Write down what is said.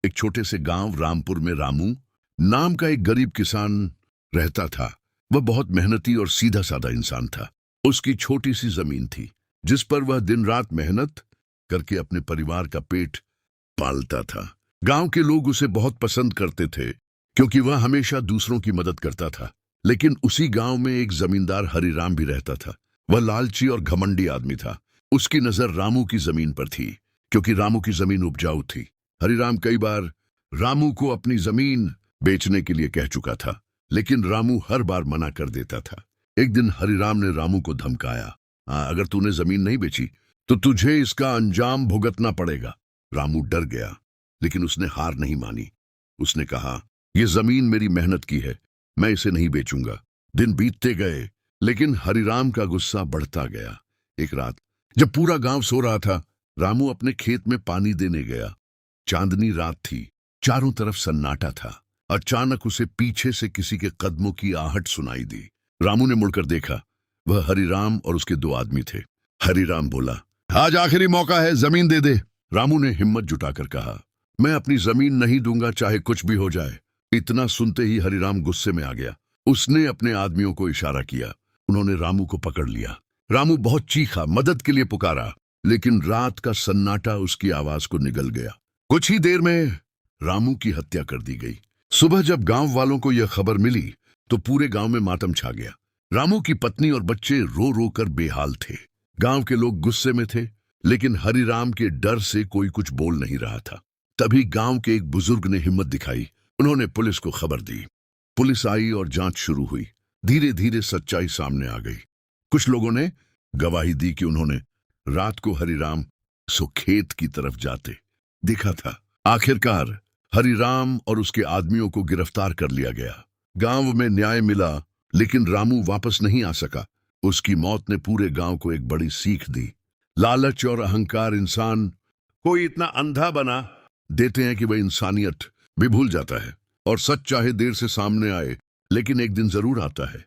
एक छोटे से गांव रामपुर में रामू नाम का एक गरीब किसान रहता था। वह बहुत मेहनती और सीधा साधा इंसान था। उसकी छोटी सी जमीन थी जिस पर वह दिन रात मेहनत करके अपने परिवार का पेट पालता था। गांव के लोग उसे बहुत पसंद करते थे क्योंकि वह हमेशा दूसरों की मदद करता था। लेकिन उसी गांव में एक जमींदार हरिराम भी रहता था। वह लालची और घमंडी आदमी था। उसकी नजर रामू की जमीन पर थी क्योंकि रामू की जमीन उपजाऊ थी। हरिराम कई बार रामू को अपनी जमीन बेचने के लिए कह चुका था, लेकिन रामू हर बार मना कर देता था। एक दिन हरिराम ने रामू को धमकाया, अगर तूने जमीन नहीं बेची तो तुझे इसका अंजाम भुगतना पड़ेगा। रामू डर गया, लेकिन उसने हार नहीं मानी। उसने कहा, यह जमीन मेरी मेहनत की है, मैं इसे नहीं बेचूंगा। दिन बीतते गए, लेकिन हरिराम का गुस्सा बढ़ता गया। एक रात जब पूरा गांव सो रहा था, रामू अपने खेत में पानी देने गया। चांदनी रात थी, चारों तरफ सन्नाटा था। अचानक उसे पीछे से किसी के कदमों की आहट सुनाई दी। रामू ने मुड़कर देखा, वह हरिराम और उसके दो आदमी थे। हरिराम बोला, आज आखिरी मौका है, जमीन दे दे। रामू ने हिम्मत जुटाकर कहा, मैं अपनी जमीन नहीं दूंगा, चाहे कुछ भी हो जाए। इतना सुनते ही हरिराम गुस्से में आ गया। उसने अपने आदमियों को इशारा किया। उन्होंने रामू को पकड़ लिया। रामू बहुत चीखा, मदद के लिए पुकारा, लेकिन रात का सन्नाटा उसकी आवाज को निगल गया। कुछ ही देर में रामू की हत्या कर दी गई। सुबह जब गांव वालों को यह खबर मिली तो पूरे गांव में मातम छा गया। रामू की पत्नी और बच्चे रो रो कर बेहाल थे। गांव के लोग गुस्से में थे, लेकिन हरिराम के डर से कोई कुछ बोल नहीं रहा था। तभी गांव के एक बुजुर्ग ने हिम्मत दिखाई। उन्होंने पुलिस को खबर दी। पुलिस आई और जांच शुरू हुई। धीरे धीरे सच्चाई सामने आ गई। कुछ लोगों ने गवाही दी कि उन्होंने रात को हरिराम खेत की तरफ जाते देखा था। आखिरकार हरिराम और उसके आदमियों को गिरफ्तार कर लिया गया। गांव में न्याय मिला, लेकिन रामू वापस नहीं आ सका। उसकी मौत ने पूरे गांव को एक बड़ी सीख दी। लालच और अहंकार इंसान को इतना अंधा बना देते हैं कि वह इंसानियत भी भूल जाता है। और सच चाहे देर से सामने आए, लेकिन एक दिन जरूर आता है।